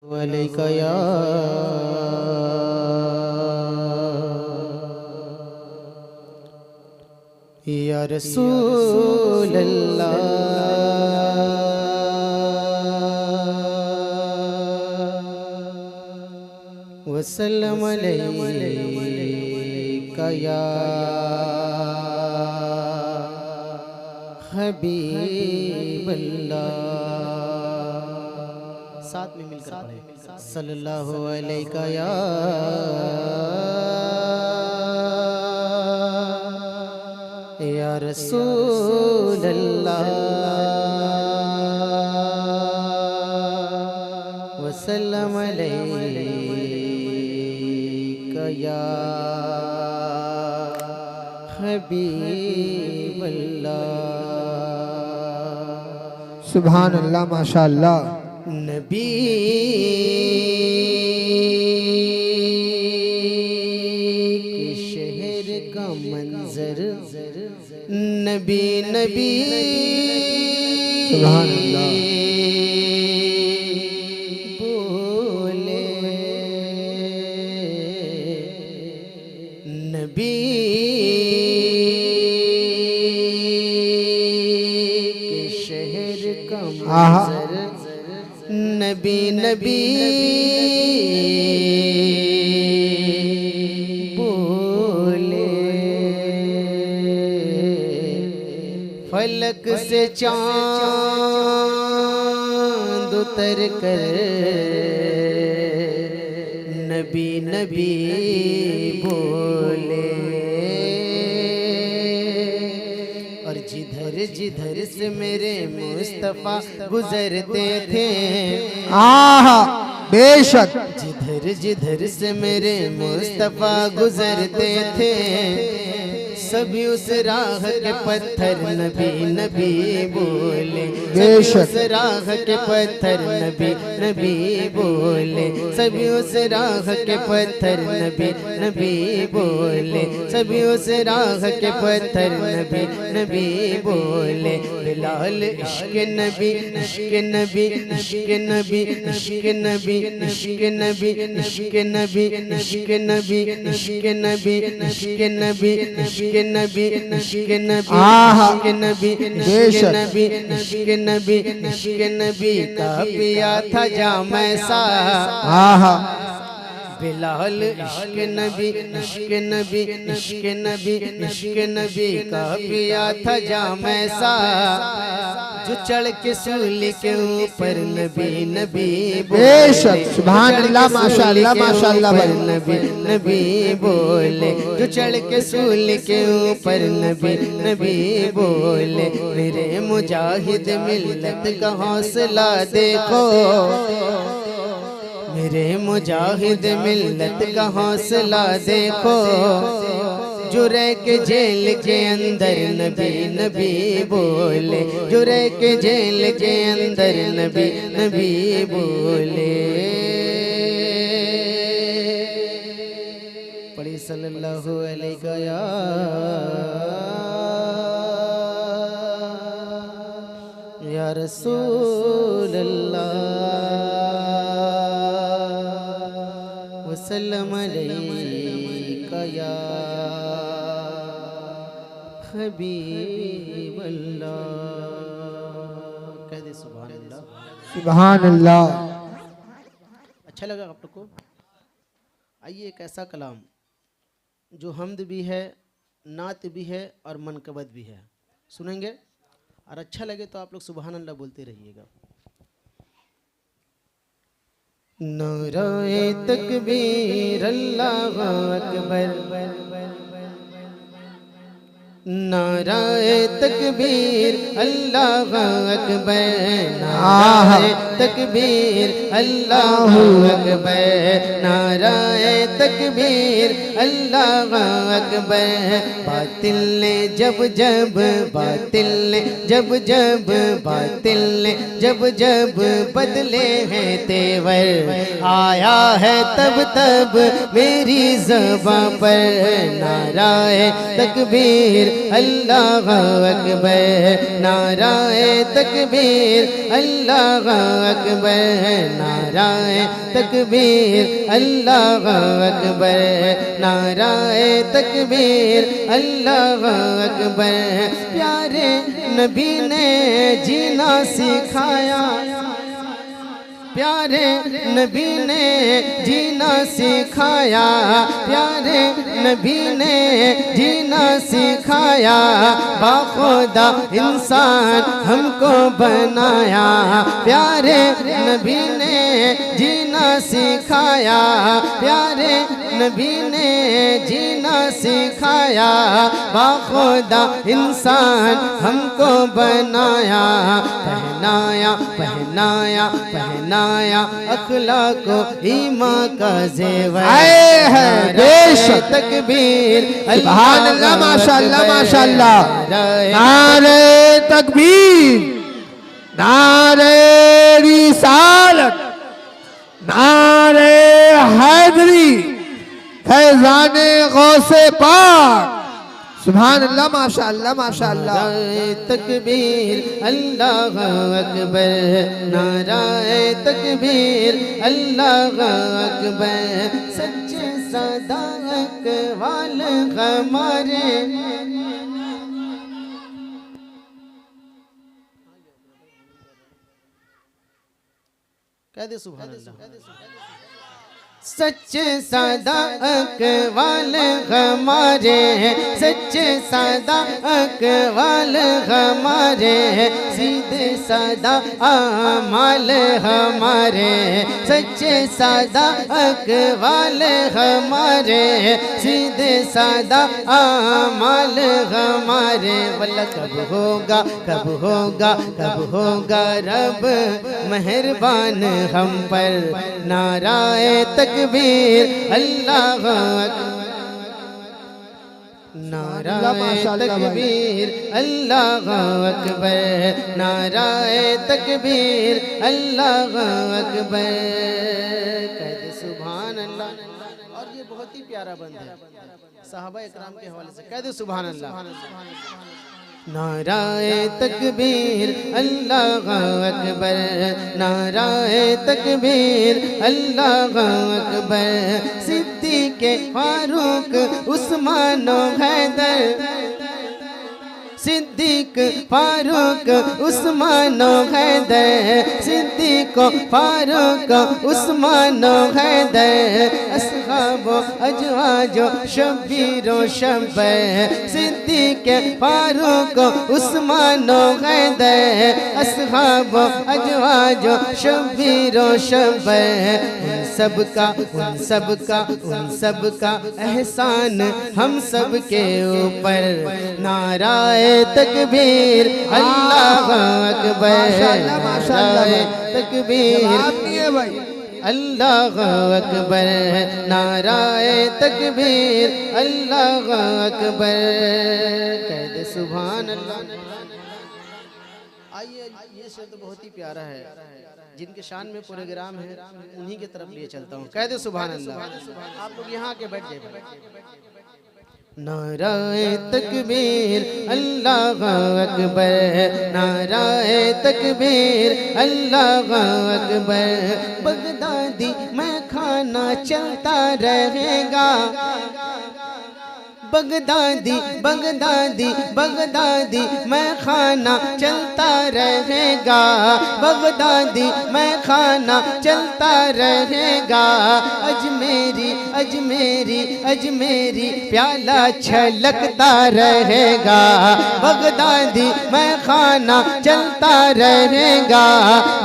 अलैका या रसूल अल्लाह वसल्लम अलैका या हबीब अल्लाह। साथ में मिलकर पढ़े सल्लल्लाहु अलैका या रसूल अल्लाह वसल्लम अलैका या हबीब अल्लाह। सुभान अल्लाह माशाअल्लाह। नबी के शहर का मंजर नबी नबी सुभान अल्लाह। बोले नबी के शहर का मंजर नबी नबी बोले। फलक से चांद उतर कर नबी नबी बोले। और जिधर जिधर से मेरे मुस्तफा गुजरते थे आहा बेशक। जिधर जिधर से मेरे मुस्तफा गुजरते थे सभी उस राह के पत्थर नबी नबी बोले। सभी उस राह के पत्थर नबी नबी बोले। सभी उस राह के पत्थर नबी नबी बोले। सभी उस राह के पत्थर नबी नबी बोले। बिलाल इश्क नबी इश्क नबी इश्क नबी इश्क नबी इश्क नबी इश्क नबी इश्क नबी इश्क नबी इश्क नबी इश्क नबी इश्क नबी आहा इश्क नबी इश्क नबी इश्क नबी इश्क नबी का पिया था जाम सा। आहा बिलाल इश्क नबी इश्क नबी इश्क नबी इश्क नबी का पिया था जाम सा। जो चढ़ के सूली के ऊपर नबी नबी बेशक। सुभान अल्लाह माशाअल्लाह माशाअल्लाह भाई। नबी नबी बोले। जो चढ़ के सूली के ऊपर नबी नबी बोले। मेरे मुजाहिद मिल्लत का हौसला देखो। मेरे मुजाहिद मिल्लत का हौसला देखो। जो रह के जेल के अंदर नबी नबी बोले। जो रह के जेल के अंदर नबी नबी बोले। पढ़ी सल्लल्लाहु अलैहि या रसूल अल्लाह वसल्लम अलैका या हबीब अल्लाह। कह दे सुभान अल्लाह। सुभान अल्लाह। अच्छा लगा आप लोग को? आइए एक ऐसा कलाम जो हम्द भी है, नात भी है और मनकबत भी है, सुनेंगे। और अच्छा लगे तो आप लोग सुभान अल्लाह बोलते रहिएगा। नाराए तकबीर अल्लाहु अकबर। नाराए तकबीर अल्लाहु अकबर। नाराए तकबीर अल्लाहु अकबर। नाराए तकबीर अल्लाहु अकबर। बातिल ने जब जब बातिल ने जब जब बातिल ने जब जब बदले हैं तेवर। आया है तब तब मेरी ज़बां पर नाराए तकबीर अल्लाहु अकबर। नाराए तकबीर अल्लाहु अकबर, नाराए तकबीर अल्लाह अकबर, नाराए तकबीर अल्लाह अकबर। प्यारे नबी ने जीना सिखाया, प्यारे नबी ने जीना सिखाया, प्यारे नबी ने जीना सिखाया। बाखुदा इंसान हमको बनाया, प्यारे नबी ने जीना सिखाया, प्यारे नबी ने जीना सिखाया। बाखुदा इंसान हमको बनाया, पहनाया पहनाया पहनाया अखलाको ईमान का ज़ेवर है। बेशक तकबीर सुभान अल्लाह, माशाअल्लाह माशाअल्लाह। नारे तकबीर, नारे रिसालत, नारे हैदरी, फैज़ाने गौसे पाक। सुभान अल्लाह माशाअल्लाह माशाअल्लाह। तकबीर अल्लाह अकबर, नाराए तकबीर अल्लाह अकबर। सच्चे सदाक वाल हमारे, कह दे सुभान अल्लाह। सच्चे सदाक वाले हमारे हैं, सच्चे सदाक वाले हमारे हैं, सीधे सादा आमाल हमारे हैं, सच्चे सदाक वाले हमारे हैं, सीधे सादा आमाल हमारे। वल्ला कब होगा कब होगा कब होगा रब मेहरबान हम पर, नाराए तकबीर अल्लाह अकबर, नाराए तकबीर अल्लाह अकबर, नाराए तकबीर अल्लाह अकबर। कहते सुभान अल्लाह। और ये बहुत ही प्यारा बंद है सहाबा इकराम के हवाले से, कहते सुभान अल्लाह। नाराए तकबीर अल्लाह अकबर, नाराए तकबीर अल्लाह अकबर। सिद्दीक़ फारूक उस्मान हैदर, सिद्दीक़ फारूक उस्मान हैदर, सिद्दीक़ फारूक उस्मान हैदर। अस्हाब अजवाज शब्बीर शब्बर, सिद्दीक़ फारूक उस्मान हैदर, अस्हाब अजवाज शब्बीर शब्बर। उन सबका उन सबका उन सबका एहसान हम सब के ऊपर, नाराए तकबीर अल्लाह अकबर, नाराए तकबीर अल्लाह अकबर, नाराए तकबीर अल्लाह अकबर। कह दे सुभान अल्लाह। आइए ये शब्द बहुत ही प्यारा है, जिनके शान में प्रोग्राम है उन्हीं की तरफ लिए चलता हूँ। कह दे सुभान अल्लाह। आप लोग यहाँ के बैठ जाइए। नाराए तकबीर अल्लाह अकबर, नाराए तकबीर अल्लाह अकबर। बगदादी मैं खाना चलता रहेगा, बगदादी बगदादी बगदादी मैं खाना चलता रहेगा, बगदादी मैं खाना चलता रहेगा। अजमेरी अजमेरी अजमेरी प्याला छलकता रहेगा, बगदादी मैं खाना चलता रहेगा,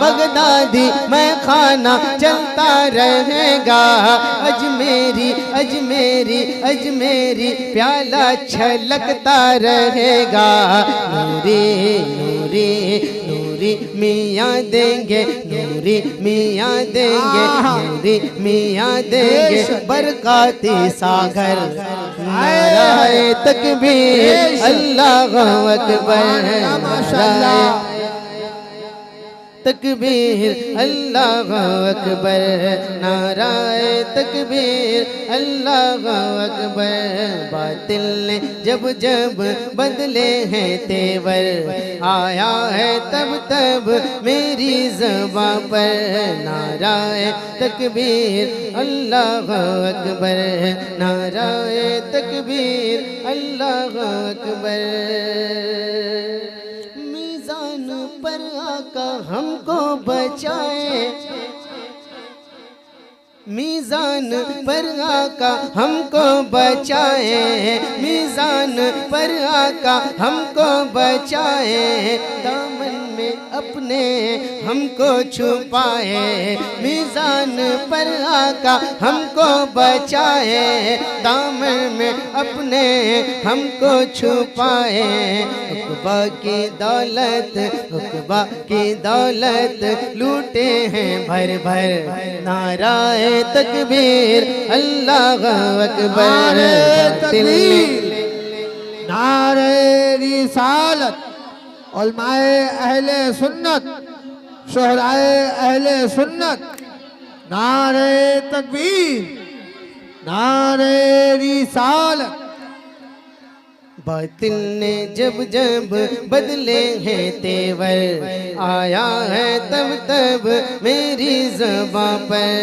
बगदादी मैं खाना चलता रहेगा। अजमेरी अजमेरी अजमेरी प्याला छलकता रहेगा। नूरी नूरी नूरी मियाँ देंगे, नूरी मियाँ देंगे, नूरी मियाँ देंगे बरकाती सागर। नाराए तकबीर, अल्लाह अकबर, तकबीर अल्लाह अकबर, नाराए तकबीर अल्लाह अकबर। बातिल ने जब जब बदले हैं तेवर, आया है तब तब मेरी ज़बां पर नाराए तकबीर अल्लाह अकबर, नाराए तकबीर अल्लाह अकबर। मीज़ान पर आका हमको बचाए, मीज़ान पर आका हमको बचाए, मीज़ान पर आका हमको बचाए। दामन में अपने हमको छुपाए, मीज़ान पर आका हमको बचाए। दामन में अपने हमको छुपाए। उक़बा की दौलत, उक़बा की दौलत लूटे हैं भर भर, नाराए तकबीर अल्लाह अकबर। नारे रिसालत, उलमाए अहले सुन्नत, शोहराए अहले सुन्नत, नारे तकबीर, नारे रिसालत। बातिल ने जब जब बदले हैं तेवर, आया है तब तब मेरी ज़बां पर।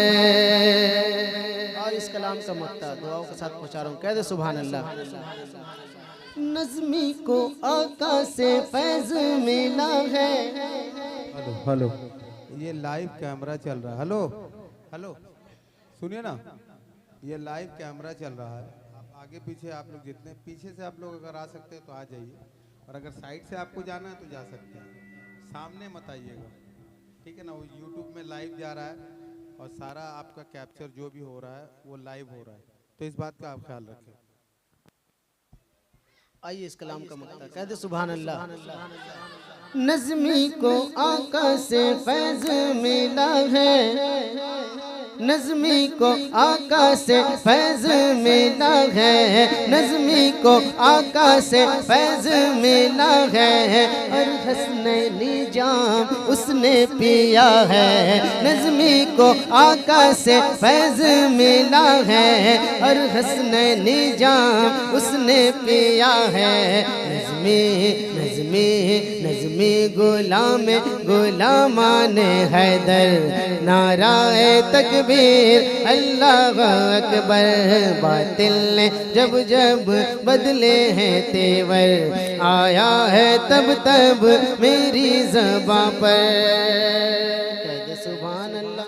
और इस कलाम का मक्ता दुआओं के साथ पहुँचा रहा हूँ, कह दे सुभान अल्लाह। नज़्मी को आका से फैज़ मिला है। हेलो हेलो, ये लाइव कैमरा चल रहा है। हेलो हेलो, सुनिए ना, ये लाइव कैमरा चल रहा है। आगे पीछे आप लोग जितने पीछे से आप लोग अगर आ सकते हैं तो आ जाइए, और अगर साइड से आपको जाना है तो जा सकते हैं, सामने मत आइएगा, ठीक है ना। वो यूट्यूब में लाइव जा रहा है और सारा आपका कैप्चर जो भी हो रहा है वो लाइव हो रहा है, तो इस बात का आप ख्याल रखें। आइए इस कलाम का मक्ता, कह दे सुभान अल्लाह। नज़्मी को आका से फैज़ मिला है, नज़्मी को आका से फैज़ मिला है, नज़्मी को आका से फैज़ मिला है। और हसनैनी जाम उसने पिया है, नज़्मी को आका से फैज़ मिला है। और हसनैनी जाम उसने पिया है। नज़्मी नज़्मी नज़्मी गुलाम गुलामान हैदर, नाराए तकबीर अल्लाह अकबर। बातिल ने जब जब बदले हैं तेवर, आया है तब तब मेरी ज़बां पर। कह दे सुभान अल्लाह।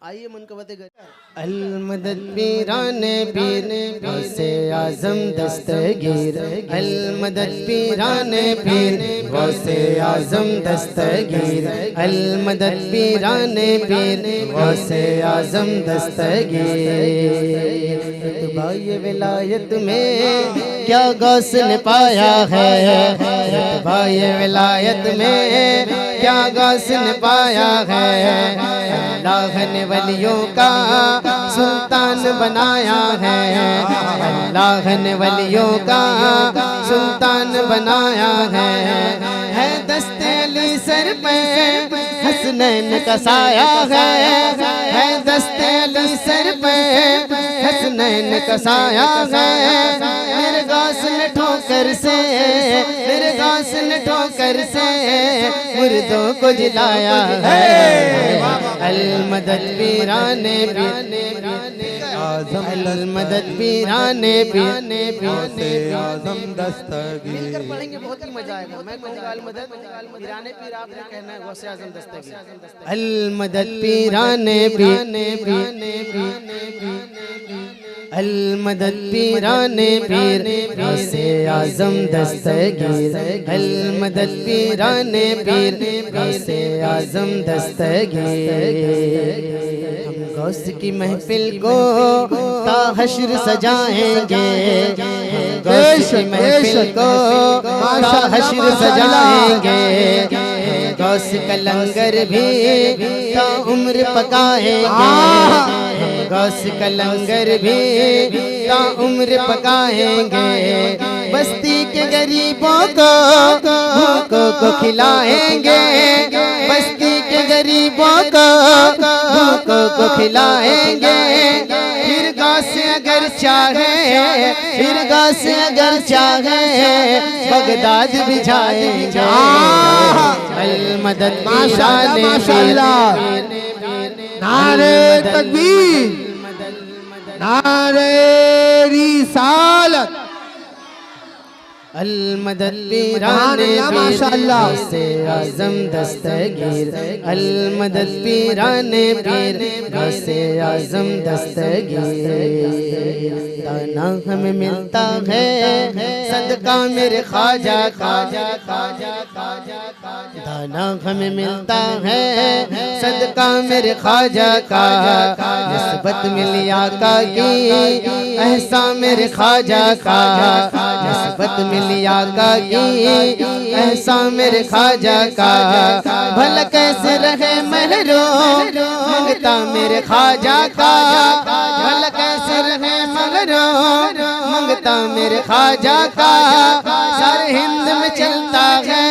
आइए मनकबत अल-मदद पीराने पीर गौसे आज़म दस्तगीर, अल-मदद पीराने पीर गौसे आज़म दस्तगीर, अल-मदद पीराने पीर गौसे आज़म दस्तगीर। रुतबाए विलायत में क्या गौस ने पाया है, रुतबाए विलायत में क्या गौस ने पाया है। अल्लाह ने वलियों का सुल्तान बनाया है, अल्लाह ने वलियों का सुल्तान बनाया है। दस्ते अली सर पे हसनैन का साया है दस्ते अली सर पे हसनैन का साया है। मेरे गौस ने ठोकर से, मेरे गौस ने ठोकर से मुर्दों को जिलाया है। अल-मदद पीराने आज़म, अल-मदद पीराने आज़म दस्तगीर। पढ़ेंगे बहुत ही मजा आएगा। मैं कहूँगा अल-मदद पीराने पीर, आपने कहना है गौसे आज़म दस्तगीर। अल-मदद पीराने अल-मदद पीराने पीर गौसे आज़म दस्तगीर, अल-मदद पीराने पीर गौसे आज़म दस्तगीर। हम गौस की महफिल को ता हश्र सजाएंगे, गौस की महफिल को ता हश्र सजाएंगे। गौस का लंगर भी ता उम्र पकाएंगे, गौस का लंगर भी ता उम्र पकाएंगे, बस्ती के गरीबों को भूखों को खिलाएंगे, बस्ती के गरीबों को भूखों को खिलाएंगे। फिर गाँव से अगर चाहे, फिर गाँव से अगर चाहे बगदाद भी जाएंगे। अल मदद माशाअल्लाह, नारे तकबीर, नारे रिसालत, अल मदद पीराने माशाअल्लाह से आजम दस्तगीर, अल मदद पीराने पीर से आजम दस्तगीर। दाना हमें मिलता है सदका मेरे ख्वाजा ख्वाजा ख्वाजा ख्वाजा, दाना हमें मिलता है सदका मेरे ख्वाजा का, निस्बत मिली आका की एहसा मेरे ख्वाजा का, निस्बत मिली आका की एहसा मेरे ख्वाजा का। भला कैसे रहे महरूम मंगता मेरे ख्वाजा का, भला कैसे रहे महरूम मंगता मेरे ख्वाजा का। सारे हिंद में चलता है,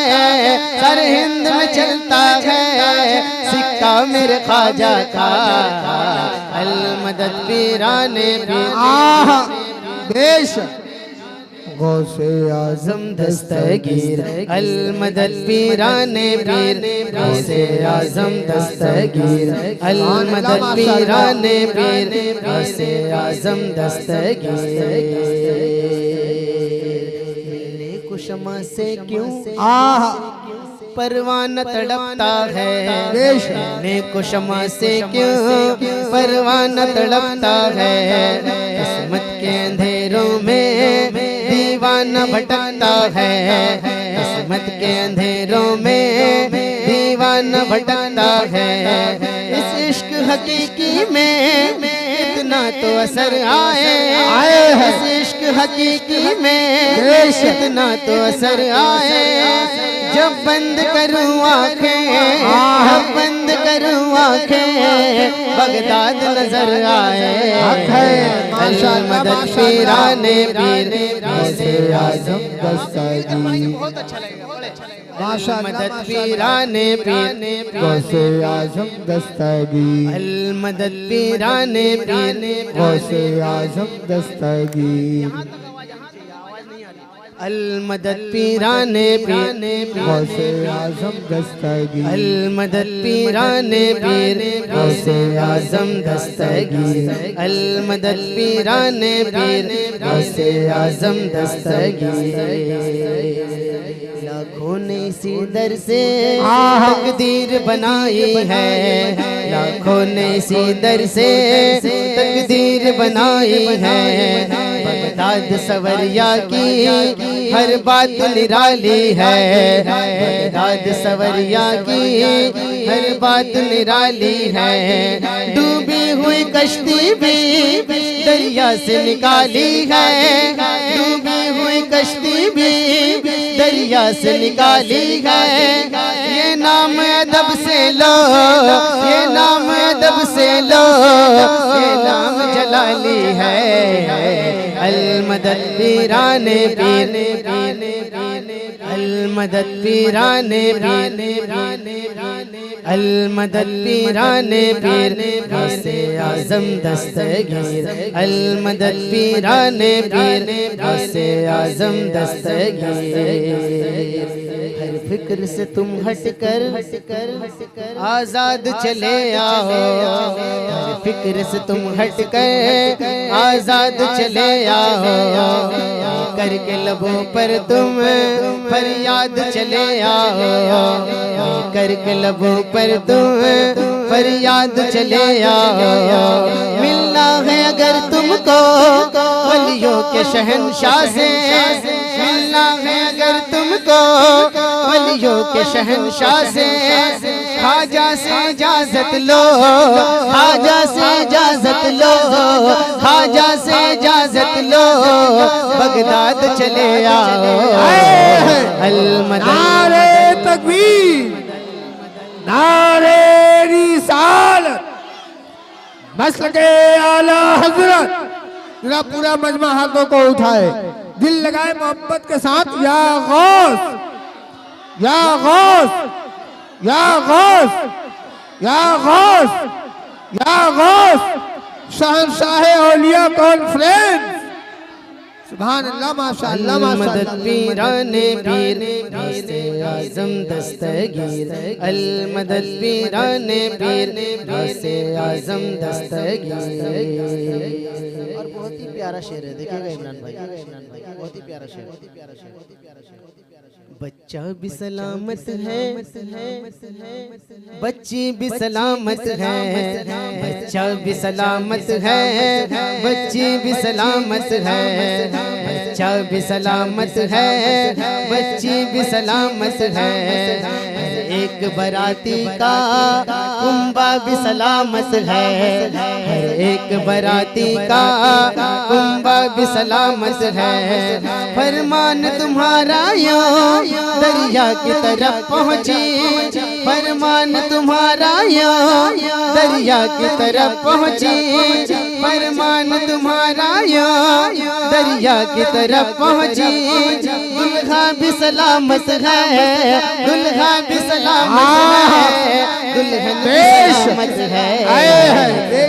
सारे हिंद में चलता है सिक्का मेरे ख्वाजा का। अल मदद पीराने पीर बेशक गौसे आजम दस्तगीर, अल मदद पीराने पीर गौसे आजम दस्तगीर, अल मदद पीराने पीर गौसे आजम दस्तगीर। मिलने को शमा से क्यों परवाना तड़पता है, मिलने को शमा से क्यों परवाना तड़पता है। किस्मत के अंधेरों में दीवाना भटकता है, किस्मत के अंधेरों में दीवाना भटकता है। इस इश्क हकीकी में इतना तो असर आए, इस इश्क हकीकी में इतना तो असर आए। जब बंद करूँ आँखें, जब बंद करूँ आँखें बगदाद नजर आए। अल मदद पीराने पीर गौसे आजम दस्तगीर, मदद पीराने पीर गौसे आजम दस्तगीर, अल मदद पीराने पीर गौसे आजम दस्तगीर, अल मदद पीराने पीर गौसे आजम दस्तगीर, अल मदद पीराने पीर गौसे आजम दस्तगीर, अल मदद पीराने पीर गौसे आजम दस्तगीर। लाखों ने इसी दर से तकदीर बनाई है, लाखों ने इसी दर से तकदीर बनाई है। बगदाद सवरिया की हर बात निराली है, बगदाद सवरिया की हर बात निराली है। डूबी हुई कश्ती भी दरिया से निकाली है, डूबी हुई कश्ती भी दरिया से निकाली है। ये नाम अदब से लो, ये नाम अदब से लो, ये नाम जलाली है। अल मदद पीराने पीर, अल मदद पीराने पीर, अल मदद पीराने पीर गौसे आजम दस्तगीर, अल मदद पीराने पीर गौसे आजम दस्तगीर। हर फिक्र से तुम हटकर आजाद चले आओ, हर फिक्र से तुम हटकर आजाद चले आओ। करके लबों पर तुम फरियाद चले आओ, करके लबों पर तुम फरियाद चले आओ। मिलना है अगर तुमको वलियों के शहंशाह से, मिलना है अगर तुमको वलियों के शहंशाह से। ख्वाजा से इजाजत लो, ख्वाजा से इजाजत लो, ख्वाजा से इजाजत लो, बगदाद चले आओ। अल मदद नारे तकबीर, नारे रिसालत, मसलके आला हजरत जरा पूरा मजमा हाथों को उठाए, दिल लगाए मोहब्बत के साथ। या गौस, या गौस, या गौस, या गौस, या गौस, शहंशाह औलिया कॉन्फ्रेंस। सुभान अल्लाह, माशाअल्लाह, माशाअल्लाह। मदद पीराने पीर गासे आजम दस्तगीर, अल मदद पीराने पीर गासे आजम दस्तगीर। और बहुत ही प्यारा शेर है, देखिएगा इमरान भाई, बहुत ही प्यारा शेर। बच्चा भी सलामत है, बच्ची भी सलामत है, बच्चा भी सलामत है, बच्ची भी सलामत है, बच्चा भी सलामत है, बच्ची भी सलामत है। एक बराती का कुंबा भी सलामत है, एक बराती का कुंबा भी सलामत है। फरमान तुम्हारा यो दरिया की तरफ पहुँची, फरमान तुम्हारा यो दरिया की तरफ पहुँची, फरमान तुम्हारा यो दरिया की तरफ पहुँची। दुल्हा भी सलामत है, दुल्हा भी सलामत है, दुल्हन भी सलामत है।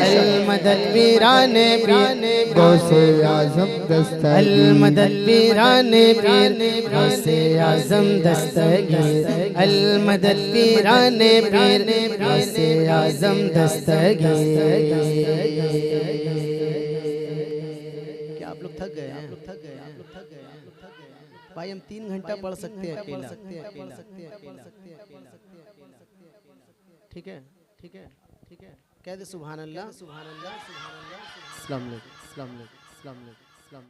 अल मदद पीराने पीर गौसे आजम दस्तगीर, अल मदद पीराने पीर गौसे आजम दस्तगीर, अल मदद पीराने पीर गौसे आजम दस्तगीर। क्या आप लोग थक गए हैं? भाई हम 3 घंटा पढ़ सकते हैं अकेला। ठीक है, ठीक है, ठीक है। कह दे सुभान अल्लाह, सुभान अल्लाह, सुभान अल्लाह। अस्सलाम वालेकुम, अस्सलाम वालेकुम, अस्सलाम वालेकुम।